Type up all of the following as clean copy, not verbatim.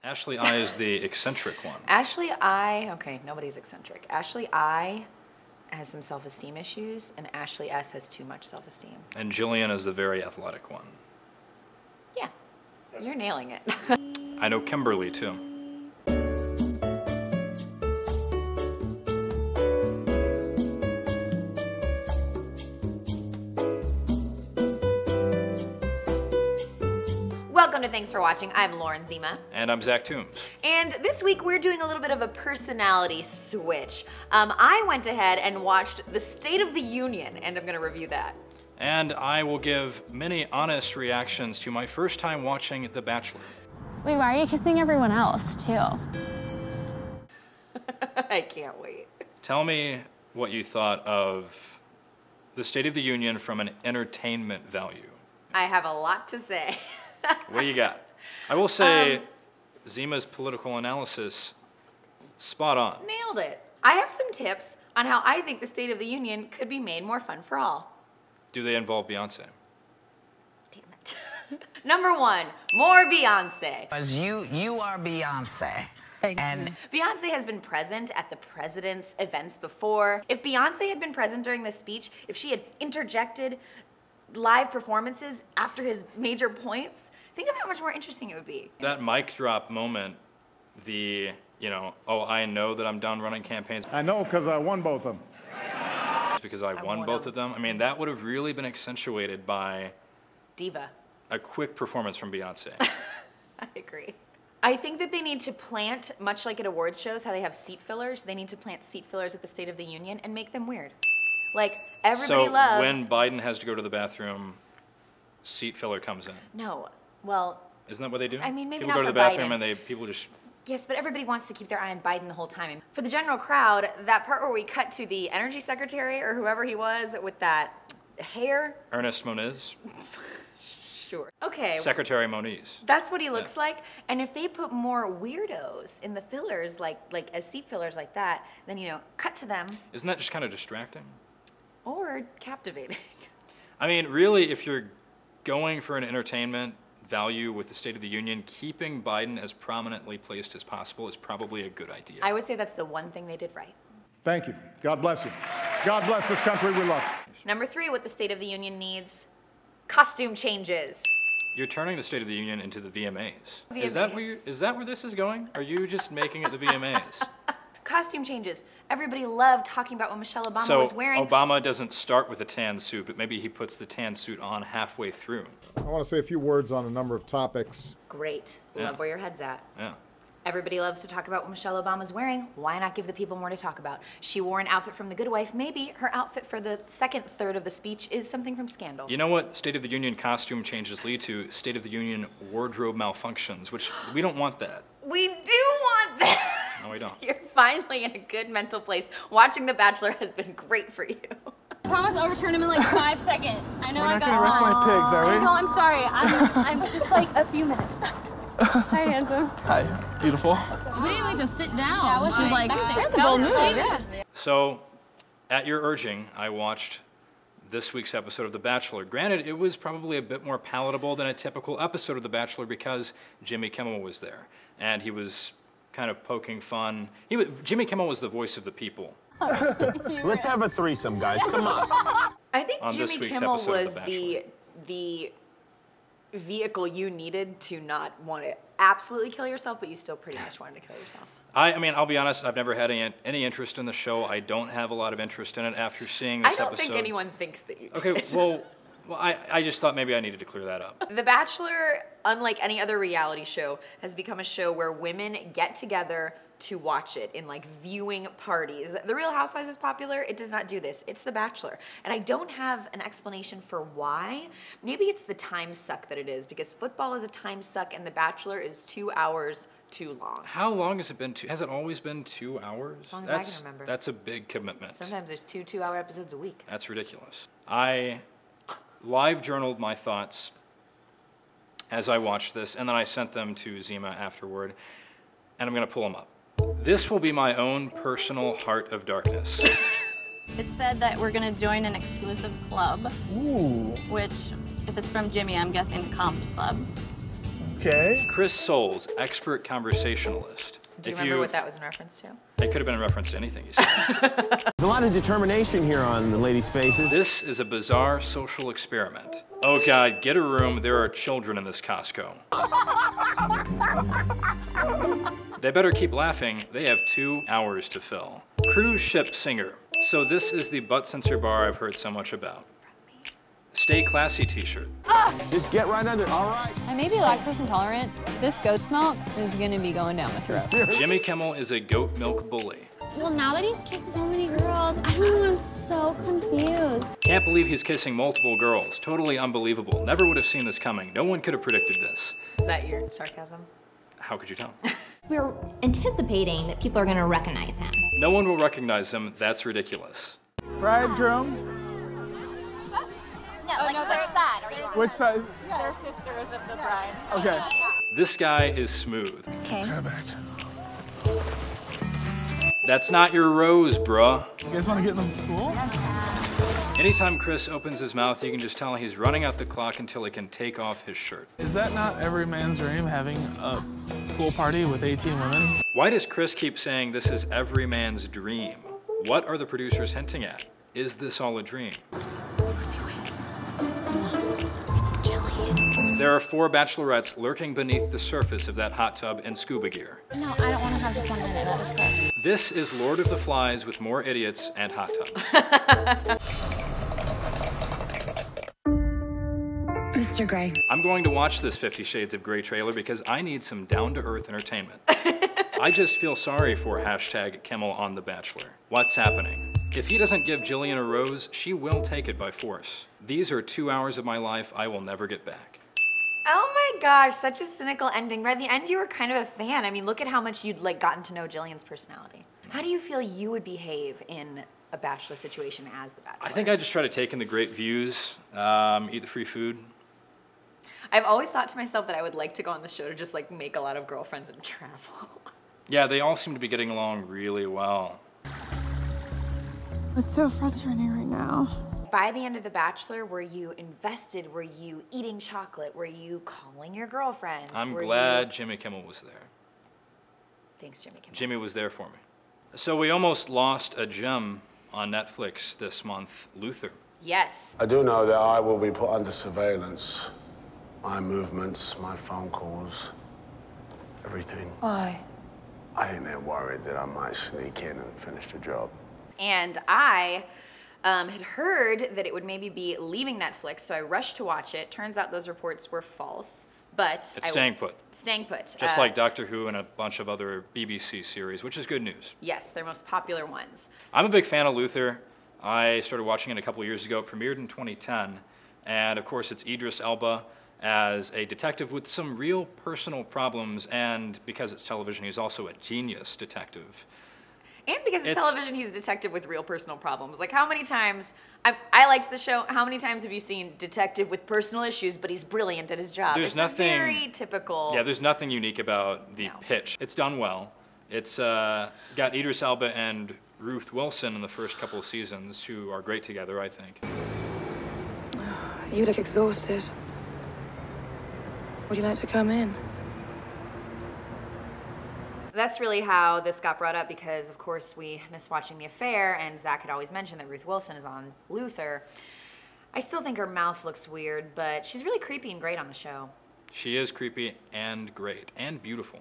Ashley I is the eccentric one. Ashley I, okay, nobody's eccentric. Ashley I has some self-esteem issues, and Ashley S has too much self-esteem. And Jillian is the very athletic one. Yeah, you're nailing it. I know Kimberly too. Welcome to Thanks for Watching. I'm Lauren Zima. And I'm Zach Toombs. And this week we're doing a little bit of a personality switch. I went ahead and watched the State of the Union, and I'm gonna review that. And I will give many honest reactions to my first time watching The Bachelor. Wait, why are you kissing everyone else, too? I can't wait. Tell me what you thought of the State of the Union from an entertainment value. I have a lot to say. What do you got? I will say, Zima's political analysis, spot on. Nailed it. I have some tips on how I think the State of the Union could be made more fun for all. Do they involve Beyonce? Damn it. Number one, more Beyonce. Because you are Beyonce. And Beyonce has been present at the president's events before. If Beyonce had been present during this speech, if she had interjected live performances after his major points, think of how much more interesting it would be. That mic drop moment, oh, I know that I'm done running campaigns. I know because I won both of them. Because I won both of them. I mean, that would have really been accentuated by Diva. A quick performance from Beyonce. I agree. I think that they need to plant, much like at awards shows, how they have seat fillers, they need to plant seat fillers at the State of the Union and make them weird. Like, everybody loves... So when Biden has to go to the bathroom, seat filler comes in. No, well... Isn't that what they do? I mean, maybe people not go to for the bathroom Biden. and people just... Yes, but everybody wants to keep their eye on Biden the whole time. And for the general crowd, that part where we cut to the energy secretary or whoever he was with that hair... Ernest Moniz. Sure. Okay. Secretary Moniz. That's what he looks like. And if they put more weirdos in the fillers, like as seat fillers like that, then, cut to them. Isn't that just kind of distracting? Or captivating. I mean, really, if you're going for an entertainment value with the State of the Union, keeping Biden as prominently placed as possible is probably a good idea. I would say that's the one thing they did right. Thank you. God bless you. God bless this country we love. Number three, what the State of the Union needs, costume changes. You're turning the State of the Union into the VMAs. VMAs. Is that where this is going? Are you just making it the VMAs? Costume changes. Everybody loved talking about what Michelle Obama was wearing. So Obama doesn't start with a tan suit, but maybe he puts the tan suit on halfway through. I want to say a few words on a number of topics. Great. Yeah. Love where your head's at. Yeah. Everybody loves to talk about what Michelle Obama's wearing. Why not give the people more to talk about? She wore an outfit from The Good Wife. Maybe her outfit for the second third of the speech is something from Scandal. You know what State of the Union costume changes lead to? State of the Union wardrobe malfunctions, which we don't want that. We do want that. No, we don't. You're finally in a good mental place. Watching The Bachelor has been great for you. I promise I'll return him in like 5 seconds. I know I got time. We're not gonna wrestle like pigs, are we? No, I'm sorry. I'm just like a few minutes. Hi, handsome. Hi, beautiful. We didn't like just sit down. Yeah, she's like, that's a bold move. Yeah. So, at your urging, I watched this week's episode of The Bachelor. Granted, it was probably a bit more palatable than a typical episode of The Bachelor because Jimmy Kimmel was there. And he was kind of poking fun. Jimmy Kimmel was the voice of the people. Let's have a threesome, guys. Come on. I think On this Jimmy week's Kimmel episode of was The Bachelor. the vehicle you needed to not want to absolutely kill yourself, but you still pretty much wanted to kill yourself. I mean, I'll be honest, I've never had any interest in the show. I don't have a lot of interest in it after seeing this episode. I don't think anyone thinks that you did. Okay, well, I just thought maybe I needed to clear that up. The Bachelor, unlike any other reality show, has become a show where women get together to watch it in like viewing parties. The Real Housewives is popular. It does not do this. It's The Bachelor. And I don't have an explanation for why. Maybe it's the time suck that it is, because football is a time suck and The Bachelor is 2 hours too long. How long has it been? Has it always been 2 hours? As long as I can remember. That's a big commitment. Sometimes there's two 2-hour episodes a week. That's ridiculous. I live journaled my thoughts as I watched this, and then I sent them to Zima afterward, and I'm gonna pull them up. This will be my own personal heart of darkness. It said that we're gonna join an exclusive club. Ooh. Which, if it's from Jimmy, I'm guessing the comedy club. Okay. Chris Soules, expert conversationalist. Do you remember what that was in reference to? It could have been in reference to anything you said. There's a lot of determination here on the ladies' faces. This is a bizarre social experiment. Oh God, get a room. There are children in this Costco. They better keep laughing. They have 2 hours to fill. Cruise ship singer. So this is the butt sensor bar I've heard so much about. Stay classy t-shirt. Just get right under it. All right. I may be lactose intolerant. This goat's milk is gonna be going down my throat. Jimmy Kimmel is a goat milk bully. Well, now that he's kissed so many girls, I don't know, I'm so confused. Can't believe he's kissing multiple girls. Totally unbelievable. Never would have seen this coming. No one could have predicted this. Is that your sarcasm? How could you tell? We're anticipating that people are gonna recognize him. No one will recognize him. That's ridiculous. Bridegroom. No, like, where's that? Are you Which side? They're sisters of the bride. Okay. This guy is smooth. Okay. Perfect. That's not your rose, bruh. You guys want to get in the pool? Anytime Chris opens his mouth, you can just tell he's running out the clock until he can take off his shirt. Is that not every man's dream, having a pool party with 18 women? Why does Chris keep saying this is every man's dream? What are the producers hinting at? Is this all a dream? There are 4 bachelorettes lurking beneath the surface of that hot tub in scuba gear. No, I don't want to have this 1 minute. That was sick. This is Lord of the Flies with more idiots and hot tubs. Mr. Gray. I'm going to watch this 50 Shades of Grey trailer because I need some down-to-earth entertainment. I just feel sorry for #Kimmel on The Bachelor. What's happening? If he doesn't give Jillian a rose, she will take it by force. These are 2 hours of my life I will never get back. Oh my gosh, such a cynical ending. By the end, you were kind of a fan. I mean, look at how much you'd like gotten to know Jillian's personality. How do you feel you would behave in a Bachelor situation as the Bachelor? I think I just try to take in the great views, eat the free food. I've always thought to myself that I would like to go on the show to just like make a lot of girlfriends and travel. Yeah, they all seem to be getting along really well. It's so frustrating right now. By the end of The Bachelor, were you invested? Were you eating chocolate? Were you calling your girlfriends? I'm glad Jimmy Kimmel was there. Thanks, Jimmy Kimmel. Jimmy was there for me. So we almost lost a gem on Netflix this month, Luther. Yes. I do know that I will be put under surveillance. My movements, my phone calls, everything. Why? I think they're worried that I might sneak in and finish the job. And I had heard that it would maybe be leaving Netflix, so I rushed to watch it. Turns out those reports were false, but It's staying put. Staying put. Just like Doctor Who and a bunch of other BBC series, which is good news. Yes, their most popular ones. I'm a big fan of Luther. I started watching it a couple years ago. It premiered in 2010. And of course, it's Idris Elba as a detective with some real personal problems. And because it's television, he's also a genius detective. And because it's television, he's a detective with real personal problems. Like, how many times, I liked the show, how many times have you seen detective with personal issues, but he's brilliant at his job? There's nothing, very typical. Yeah, there's nothing unique about the pitch. It's done well. It's got Idris Elba and Ruth Wilson in the first couple of seasons, who are great together, I think. You look exhausted. Would you like to come in? That's really how this got brought up because, of course, we missed watching The Affair, and Zach had always mentioned that Ruth Wilson is on Luther. I still think her mouth looks weird, but she's really creepy and great on the show. She is creepy and great and beautiful.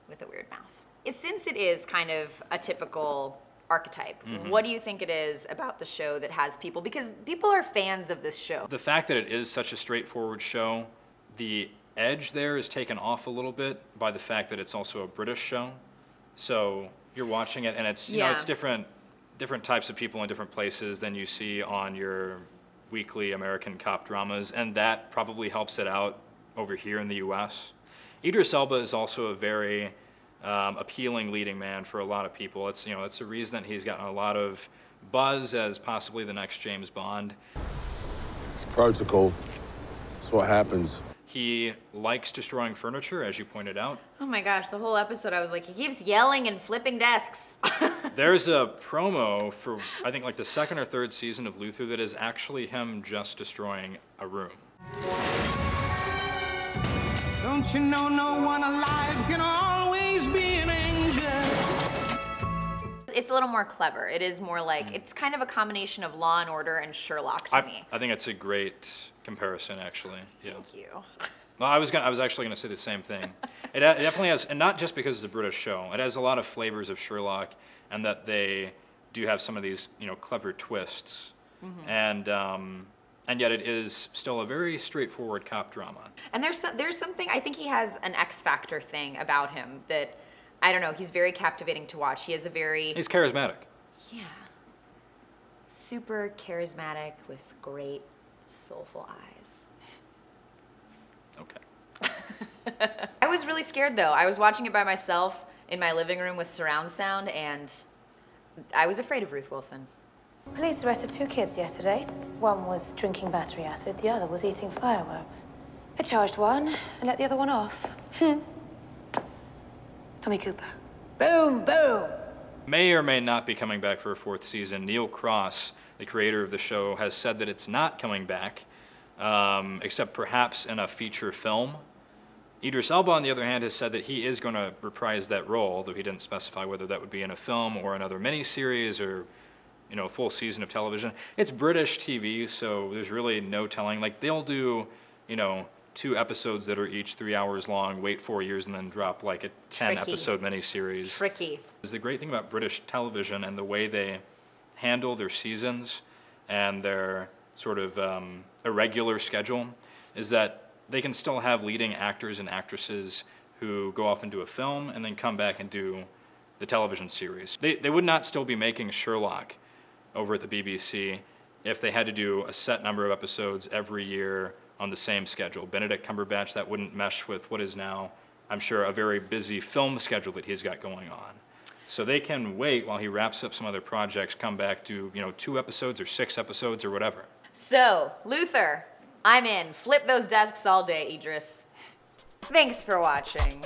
With a weird mouth. Since it is kind of a typical archetype, Mm-hmm. what do you think it is about the show that has people? Because people are fans of this show. The fact that it is such a straightforward show, the edge there is taken off a little bit by the fact that it's also a British show. So you're watching it and it's, you know, it's different types of people in different places than you see on your weekly American cop dramas, and that probably helps it out over here in the US. Idris Elba is also a very appealing leading man for a lot of people. It's, you know, it's a reason that he's gotten a lot of buzz as possibly the next James Bond. It's protocol. It's what happens. He likes destroying furniture, as you pointed out. Oh my gosh, the whole episode I was like, he keeps yelling and flipping desks. There's a promo for, I think, like the second or third season of Luther that is actually him just destroying a room. No, Don't you know no one alive can always be an angel? It's a little more clever. It is more like, it's kind of a combination of Law and Order and Sherlock to me. I think it's a great comparison, actually. Yeah. Thank you. Well, I was actually going to say the same thing. It definitely has, and not just because it's a British show. It has a lot of flavors of Sherlock, and that they do have some of these, clever twists, and yet it is still a very straightforward cop drama. And there's something, I think he has an X Factor thing about him that, I don't know, he's very captivating to watch. He has a very... He's charismatic. Yeah. Super charismatic with great soulful eyes. Okay. I was really scared though. I was watching it by myself in my living room with surround sound, and I was afraid of Ruth Wilson. Police arrested 2 kids yesterday. One was drinking battery acid, the other was eating fireworks. They charged one and let the other one off. Tommy Cooper. Boom, boom. May or may not be coming back for a 4th season. Neil Cross, the creator of the show, has said that it's not coming back, except perhaps in a feature film. Idris Elba, on the other hand, has said that he is going to reprise that role, though he didn't specify whether that would be in a film or another miniseries or, a full season of television. It's British TV, so there's really no telling. Like, they'll do, 2 episodes that are each 3 hours long, wait 4 years, and then drop like a 10-episode miniseries. Tricky. The great thing about British television and the way they handle their seasons and their sort of irregular schedule is that they can still have leading actors and actresses who go off and do a film and then come back and do the television series. They would not still be making Sherlock over at the BBC if they had to do a set number of episodes every year on the same schedule. Benedict Cumberbatch, that wouldn't mesh with what is now, I'm sure, a very busy film schedule that he's got going on. So they can wait while he wraps up some other projects, come back, do 2 episodes or 6 episodes or whatever. So, Luther, I'm in. Flip those desks all day, Idris. Thanks for watching.